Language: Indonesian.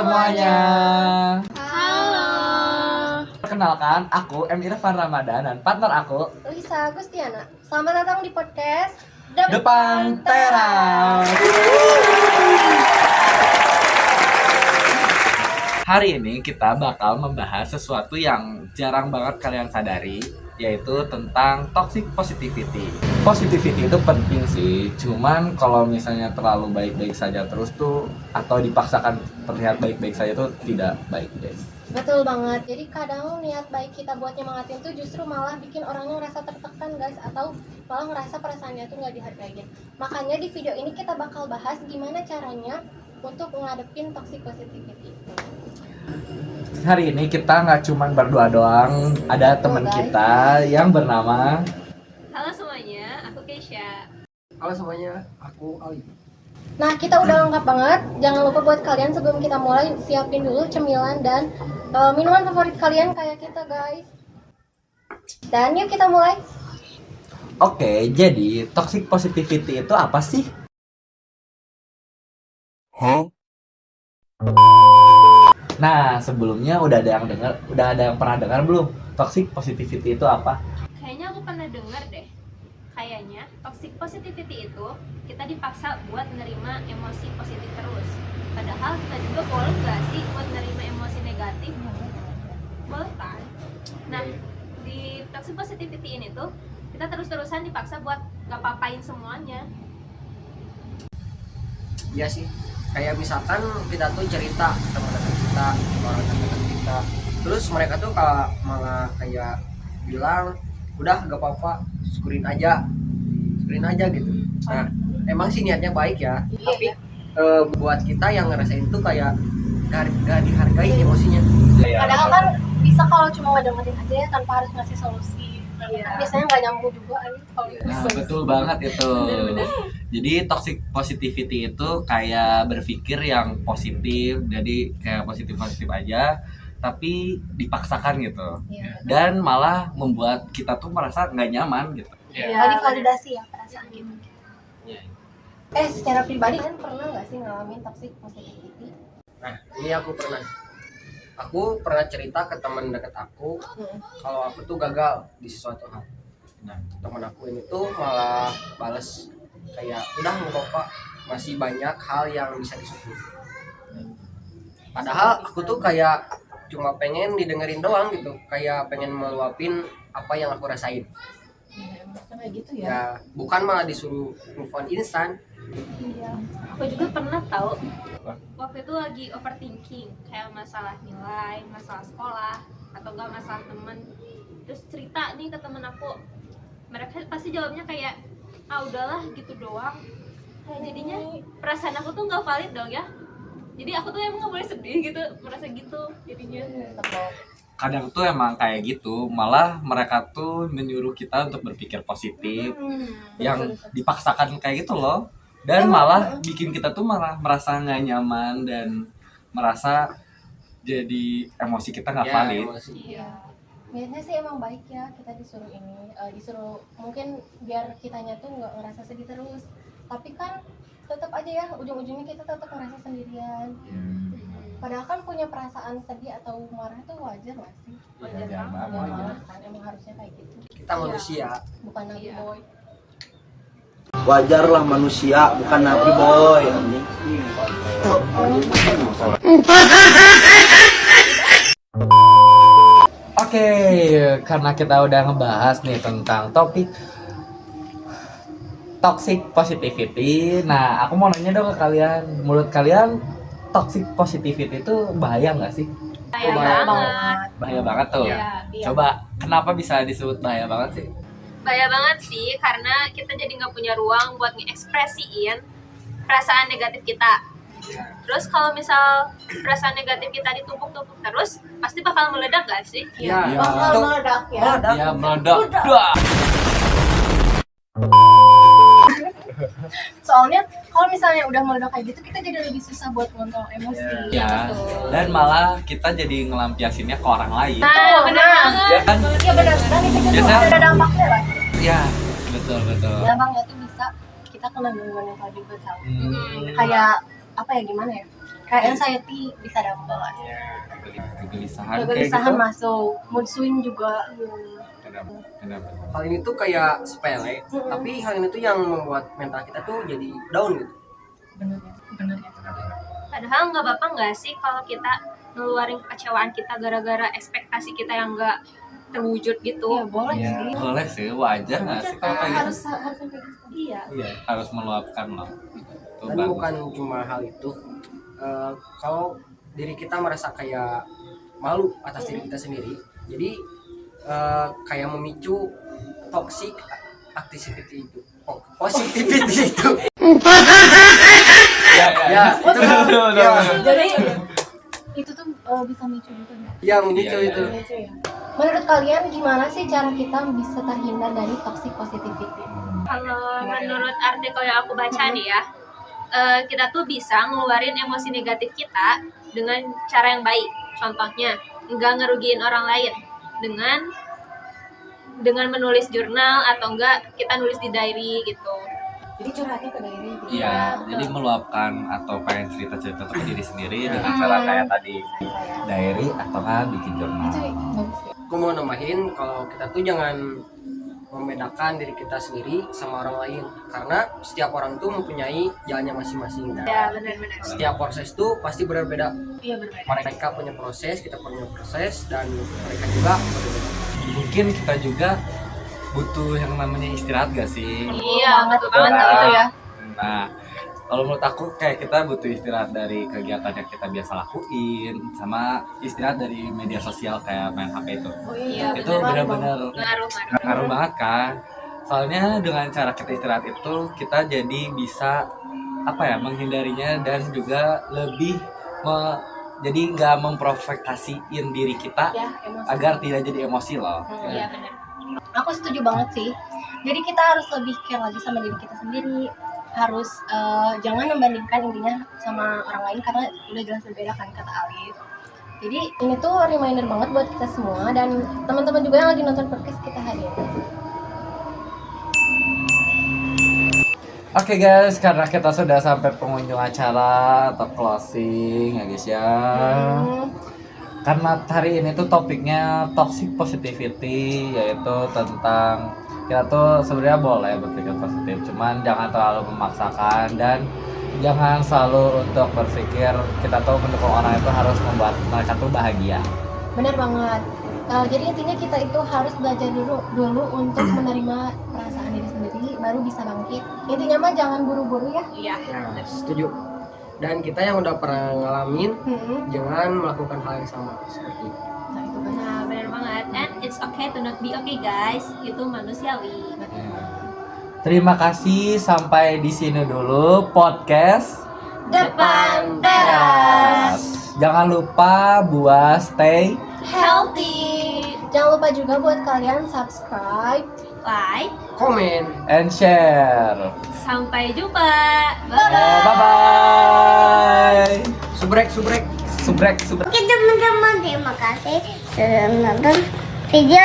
semuanya. Halo. Perkenalkan, aku M. Irfan Ramadan dan partner aku Lisa Agustiana. Selamat datang di podcast Depan Teras. Hari ini kita bakal membahas sesuatu yang jarang banget kalian sadari, yaitu tentang toxic positivity. Positivity itu penting sih, cuman kalau misalnya terlalu baik-baik saja terus tuh, atau dipaksakan terlihat baik-baik saja tuh tidak baik, guys. Betul banget. Jadi kadang niat baik kita buat nyemangatin tuh justru malah bikin orangnya ngerasa tertekan, guys, atau malah ngerasa perasaannya tuh nggak dihargain. Makanya di video ini kita bakal bahas gimana caranya untuk ngadepin toxic positivity. Hari ini kita nggak cuman berdua doang, ada teman guys. kita yang bernama Halo semuanya, aku Keisha. Halo semuanya, aku Ali. Nah, kita udah lengkap banget. Jangan lupa buat kalian sebelum kita mulai siapin dulu cemilan dan minuman favorit kalian kayak kita, guys. Dan yuk kita mulai. Oke, jadi toxic positivity itu apa sih? Nah, sebelumnya udah ada yang pernah dengar belum? Toxic positivity itu apa? Kayaknya aku pernah dengar deh. Kayaknya toxic positivity itu kita dipaksa buat nerima emosi positif terus. Padahal kita juga boleh gak sih buat nerima emosi negatif? Boleh kan? Nah, di toxic positivity ini tuh kita terus-terusan dipaksa buat gak papain semuanya. Iya sih, kayak misalkan kita tuh cerita ke teman-teman kita, orang terdekat kita, terus mereka tuh malah kayak bilang, udah gak apa-apa, syukurin aja gitu. Nah, emang sih niatnya baik ya, tapi buat kita yang ngerasain tuh kayak gak dihargai emosinya. Padahal kan bisa kalau cuma ngedengerin aja ya tanpa harus ngasih solusi. Biasanya nggak nyambung juga kalau Nah, betul banget itu. Jadi toxic positivity itu kayak berpikir yang positif, jadi kayak positif-positif aja, tapi dipaksakan gitu. Dan malah membuat kita tuh merasa nggak nyaman gitu. nggak divalidasi ya perasaan gitu. Secara pribadi kan pernah nggak sih ngalamin toxic positivity? Nah, ini aku pernah cerita ke teman dekat aku kalau aku tuh gagal di sesuatu hal. Nah, teman aku ini tuh malah bales kayak udah nggak apa-apa, masih banyak hal yang bisa disyukuri. Padahal aku tuh kayak cuma pengen didengerin doang gitu, kayak pengen meluapin apa yang aku rasain. Kayak gitu Ya, bukan malah disuruh move on instan. Iya. Aku juga pernah tahu waktu itu lagi overthinking kayak masalah nilai, masalah sekolah atau enggak masalah temen. Terus cerita nih ke temen aku, mereka pasti jawabnya kayak udahlah gitu doang. Kayak jadinya perasaan aku tuh nggak valid dong ya. Jadi aku tuh emang nggak boleh sedih gitu, merasa gitu jadinya. Kadang tuh emang kayak gitu, malah mereka tuh menyuruh kita untuk berpikir positif, yang dipaksakan kayak gitu loh. Dan malah bikin kita tuh malah merasa nggak nyaman dan merasa jadi emosi kita nggak valid. Emosi. Iya. Niatnya sih emang baik ya, kita disuruh disuruh mungkin biar kitanya tuh nggak ngerasa sedih terus. Tapi kan tetap aja ya ujung-ujungnya kita tetap ngerasa sendirian. Padahal kan punya perasaan sedih atau marah tuh wajar nggak sih? Wajar Ya, banget. kan emang harusnya kayak gitu. Kita manusia. Bukan nabi Iya. boy. Wajarlah manusia, bukan nabi boy. Oke, karena kita udah ngebahas nih tentang topik toxic positivity. Nah, aku mau nanya dong ke kalian, menurut kalian toxic positivity itu bahaya nggak sih? Bahaya banget. Bahaya banget tuh. Iya. Coba, kenapa bisa disebut bahaya banget sih? Bahaya banget sih karena kita jadi nggak punya ruang buat ngekspresiin perasaan negatif kita. Terus kalau misal perasaan negatif kita ditumpuk-tumpuk terus, pasti bakal meledak gak sih? Iya. Bakal Tuh. meledak ya. Ya meledak. Dah. Soalnya kalau misalnya udah meledak kayak gitu kita jadi lebih susah buat ngontrol emosi. Ya, dan malah kita jadi ngelampiasinnya ke orang lain. Nah, bener banget. Ya kan? Iya benar, dan itu juga Biasanya- ada dampaknya lah. Ya, betul. Dampaknya tuh bisa kita kena gangguan mental juga tau. Hmm. Kayak apa ya, gimana ya, kayak anxiety bisa dapat, kegelisahan gitu. masuk, mood swing juga. Kenapa? Hal ini tuh kayak sepele, tapi hal ini tuh yang membuat mental kita tuh jadi down gitu. Bener ya. Padahal nggak apa-apa nggak sih kalau kita ngeluarin kekecewaan kita gara-gara ekspektasi kita yang nggak terwujud gitu. Iya boleh Ya, sih. boleh sih, wajar nggak sih kalau kayak gitu? Harus kayak gitu. Iya. Iya, harus meluapkan loh. Itu Dan bagus. bukan cuma hal itu, kalau diri kita merasa kayak malu atas diri kita sendiri, jadi kayak memicu toxic activity itu, positivity itu. Ya, itu kan, ya, Jadi itu tuh bisa micu gitu ya. ya memicu Iya, itu. iya. Micu ya. Menurut kalian gimana sih cara kita bisa terhindar dari toxic positivity? Kalau menurut artikel yang aku baca nih ya, kita tuh bisa ngeluarin emosi negatif kita dengan cara yang baik. Contohnya, nggak ngerugiin orang lain dengan menulis jurnal atau enggak kita nulis di diary gitu. Jadi curhatnya ke diri gitu. Iya, jadi meluapkan atau pengen cerita-cerita ke diri sendiri dengan cara kayak tadi diary atau nggak bikin jurnal. Itu bagus ya. Aku mau nambahin kalau kita tuh jangan membedakan diri kita sendiri sama orang lain, karena setiap orang tuh mempunyai jalannya masing-masing. Dan Ya benar-benar. setiap proses tuh pasti berbeda. Iya berbeda. Mereka punya proses, kita punya proses, dan mereka juga berbeda. Mungkin kita juga butuh yang namanya istirahat gak sih? Iya, betul banget banget. gitu ya. Nah, kalau menurut aku kayak kita butuh istirahat dari kegiatan yang kita biasa lakuin, sama istirahat dari media sosial kayak main HP itu. Oh Iya, Itu benar. benar-benar Ngaruh. ngaruh banget kan. Soalnya dengan cara kita istirahat itu kita jadi bisa menghindarinya dan juga lebih jadi nggak memprovokasiin diri kita Ya, emosi. agar tidak jadi emosi loh. Iya benar. Aku setuju banget sih. Jadi kita harus lebih care lagi sama diri kita sendiri. Harus jangan membandingkan intinya sama orang lain karena udah jelas berbeda kan kata Alif. Jadi ini tuh reminder banget buat kita semua dan teman-teman juga yang lagi nonton podcast kita hari ini. Oke guys, karena kita sudah sampai pengunjung acara atau closing ya guys ya. Karena hari ini tuh topiknya toxic positivity, yaitu tentang kita tuh sebenarnya boleh berpikir positif, cuman jangan terlalu memaksakan dan jangan selalu untuk berpikir kita tuh mendukung orang itu harus membuat mereka tuh bahagia. Benar banget. Jadi intinya kita itu harus belajar dulu untuk menerima perasaan diri sendiri, baru bisa bangkit. Intinya mah jangan buru-buru ya. Iya. Ya, setuju. Dan kita yang udah pernah ngalamin, jangan melakukan hal yang sama seperti itu. Nah itu benar. Nah, benar banget. And it's okay to not be okay, guys. Itu manusiawi. Terima kasih, sampai di sini dulu podcast Depan teras. Jangan lupa buat stay Healthy. Jangan lupa juga buat kalian subscribe. Like. Komen. and share. Sampai jumpa. Bye bye. Subrek. Subrek. Oke teman-teman, terima kasih sudah menonton video